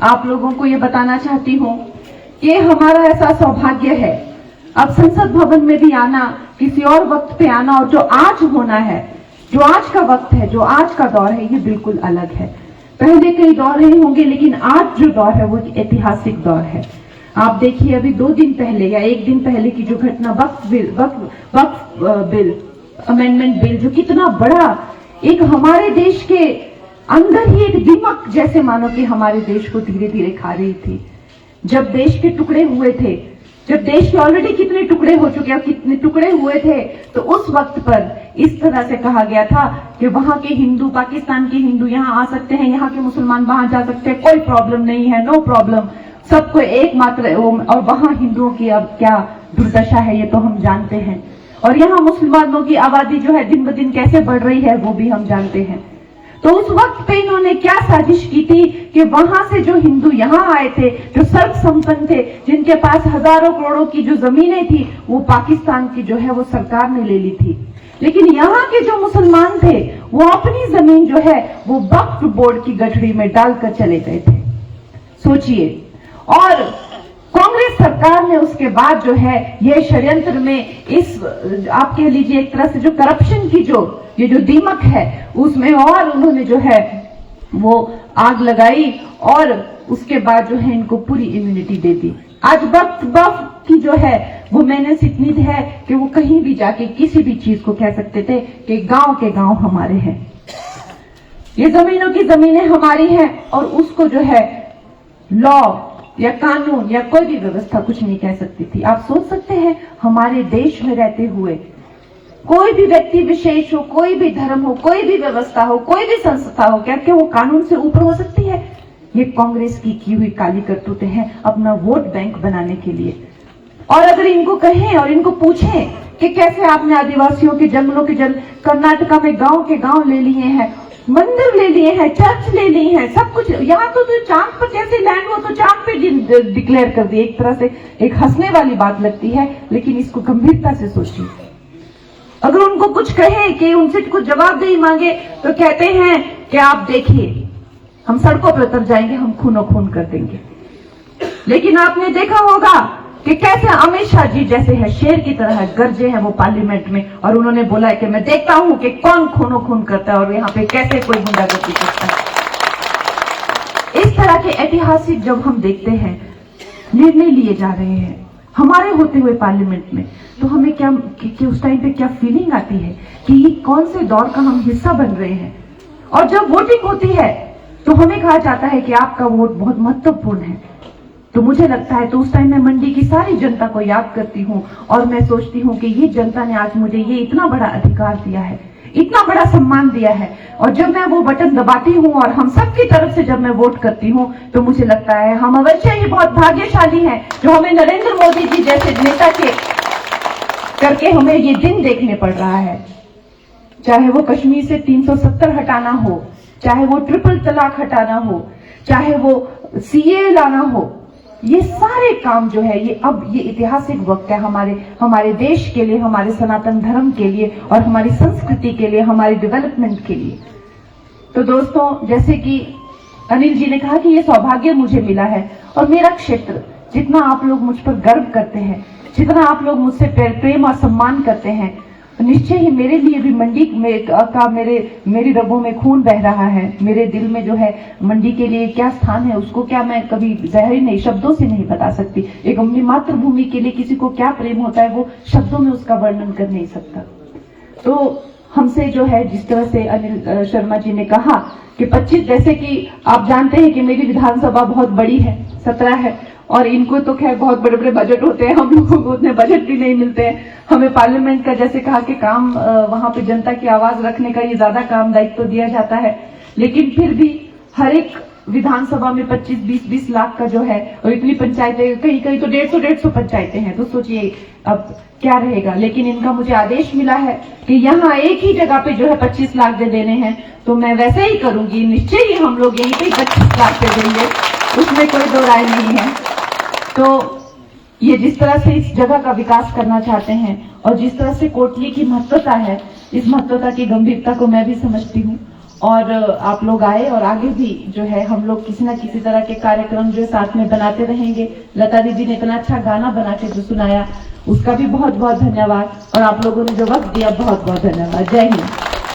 आप लोगों को ये बताना चाहती हूँ कि हमारा ऐसा सौभाग्य है अब संसद भवन में भी आना, किसी और वक्त पे आना, और जो आज होना है, जो आज का वक्त है, जो आज का दौर है, ये बिल्कुल अलग है। पहले कई दौर रहे होंगे, लेकिन आज जो दौर है वो ऐतिहासिक दौर है। आप देखिए, अभी 2 दिन पहले या 1 दिन पहले की जो घटना, वक्फ बिल अमेंडमेंट बिल, जो कितना बड़ा एक हमारे देश के अंदर ही एक दीमक जैसे मानो कि हमारे देश को धीरे धीरे खा रही थी। जब देश के टुकड़े हुए थे, जब देश के ऑलरेडी कितने टुकड़े हो चुके और कितने टुकड़े हुए थे, तो उस वक्त पर इस तरह से कहा गया था कि वहां के हिंदू, पाकिस्तान के हिंदू यहां आ सकते हैं, यहाँ के मुसलमान वहां जा सकते हैं, कोई प्रॉब्लम नहीं है, नो प्रॉब्लम, सबको एकमात्र। और वहां हिंदुओं की अब क्या दुर्दशा है ये तो हम जानते हैं, और यहाँ मुसलमानों की आबादी जो है दिन ब दिन कैसे बढ़ रही है वो भी हम जानते हैं। तो उस वक्त पे इन्होंने क्या साजिश की थी कि वहां से जो हिंदू यहाँ आए थे, जो सर्व संपन्न थे, जिनके पास हजारों करोड़ों की जो जमीनें थी, वो पाकिस्तान की जो है वो सरकार ने ले ली थी। लेकिन यहाँ के जो मुसलमान थे वो अपनी जमीन जो है वो वक्फ बोर्ड की गठरी में डालकर चले गए थे। सोचिए, और कांग्रेस सरकार ने उसके बाद जो है ये षड्यंत्र में इस, आप कह लीजिए एक तरह से जो करप्शन की ये जो दीमक है उसमें और उन्होंने जो है वो आग लगाई, और उसके बाद जो है इनको पूरी इम्यूनिटी दे दी। आज वक्फ की जो है वो मेहनत इतनी है कि वो कहीं भी जाके किसी भी चीज को कह सकते थे कि गांव के गांव हमारे हैं, ये जमीनों की जमीनें हमारी हैं, और उसको जो है लॉ या कानून या कोई भी व्यवस्था कुछ नहीं कह सकती थी। आप सोच सकते हैं हमारे देश में रहते हुए कोई भी व्यक्ति विशेष हो, कोई भी धर्म हो, कोई भी व्यवस्था हो, कोई भी संस्था हो, क्या वो कानून से ऊपर हो सकती है? ये कांग्रेस की हुई काली करतूतें हैं अपना वोट बैंक बनाने के लिए। और अगर इनको कहें और इनको पूछें कि कैसे आपने आदिवासियों के जंगलों के कर्नाटका में गांव के गांव ले लिए हैं, मंदिर ले लिए हैं, चर्च ले लिए हैं, सब कुछ, यहाँ तो चांद पर जैसे लैंड हो तो चांद पे डिक्लेयर कर दिए। एक तरह से एक हंसने वाली बात लगती है, लेकिन इसको गंभीरता से सोचिए। अगर उनको कुछ कहे कि उनसे कुछ जवाबदेही मांगे तो कहते हैं कि आप देखिए हम सड़कों पर उतर जाएंगे, हम खूनो खून कर देंगे। लेकिन आपने देखा होगा कि कैसे अमित शाह जी जैसे है शेर की तरह गरजे हैं वो पार्लियामेंट में, और उन्होंने बोला है कि मैं देखता हूं कि कौन खूनो खून करता है और यहाँ पे कैसे कोई गुंडागर्दी करता है। इस तरह के ऐतिहासिक जब हम देखते हैं निर्णय लिए जा रहे हैं हमारे होते हुए पार्लियामेंट में, तो हमें क्या कि उस टाइम पे क्या फीलिंग आती है कि ये कौन से दौर का हम हिस्सा बन रहे हैं। और जब वोटिंग होती है तो हमें कहा जाता है कि आपका वोट बहुत महत्वपूर्ण है। तो मुझे लगता है, तो उस टाइम मैं मंडी की सारी जनता को याद करती हूँ और मैं सोचती हूँ कि ये जनता ने आज मुझे ये इतना बड़ा अधिकार दिया है, इतना बड़ा सम्मान दिया है, और जब मैं वो बटन दबाती हूँ और हम सबकी तरफ से जब मैं वोट करती हूँ तो मुझे लगता है हम अवश्य ही बहुत भाग्यशाली हैं जो हमें नरेंद्र मोदी जी जैसे नेता के करके हमें ये दिन देखने पड़ रहा है। चाहे वो कश्मीर से 370 हटाना हो, चाहे वो ट्रिपल तलाक हटाना हो, चाहे वो सीए लाना हो, ये सारे काम जो है ये अब ये ऐतिहासिक वक्त है हमारे देश के लिए, हमारे सनातन धर्म के लिए और हमारी संस्कृति के लिए, हमारे डेवलपमेंट के लिए। तो दोस्तों, जैसे कि अनिल जी ने कहा कि ये सौभाग्य मुझे मिला है, और मेरा क्षेत्र, जितना आप लोग मुझ पर गर्व करते हैं, जितना आप लोग मुझसे प्रेम और सम्मान करते हैं, निश्चय ही मेरे लिए भी मंडी का मेरी रगों में खून बह रहा है। मेरे दिल में जो है मंडी के लिए क्या स्थान है उसको क्या मैं कभी ज़ाहिर नहीं, शब्दों से नहीं बता सकती। एक अपनी मातृभूमि के लिए किसी को क्या प्रेम होता है वो शब्दों में उसका वर्णन कर नहीं सकता। तो हमसे जो है जिस तरह से अनिल शर्मा जी ने कहा कि 25, जैसे कि आप जानते हैं कि मेरी विधानसभा बहुत बड़ी है, 17 है, और इनको तो खैर बहुत बड़े बड़े बजट होते हैं, हम लोगों को उतने बजट भी नहीं मिलते हैं। हमें पार्लियामेंट का जैसे कहा कि काम वहां पे जनता की आवाज रखने का ये ज्यादा काम दायित्व दिया जाता है, लेकिन फिर भी हर एक विधानसभा में 25-20 लाख का जो है, और इतनी पंचायतें, कहीं कहीं तो 150 पंचायतें हैं, तो सोचिए अब क्या रहेगा। लेकिन इनका मुझे आदेश मिला है कि यहाँ एक ही जगह पे जो है 25 लाख दे देने हैं, तो मैं वैसे ही करूंगी। निश्चय ही हम लोग यहीं पे 25 लाख दे देंगे, उसमें कोई दो राय नहीं है। तो ये जिस तरह से इस जगह का विकास करना चाहते हैं और जिस तरह से कोटली की महत्वता है, इस महत्वता की गंभीरता को मैं भी समझती हूँ, और आप लोग आए और आगे भी जो है हम लोग किसी ना किसी तरह के कार्यक्रम जो साथ में बनाते रहेंगे। लता दीदी ने इतना अच्छा गाना बना के जो सुनाया उसका भी बहुत बहुत धन्यवाद और आप लोगों ने जो वक्त दिया बहुत बहुत धन्यवाद। जय हिंद।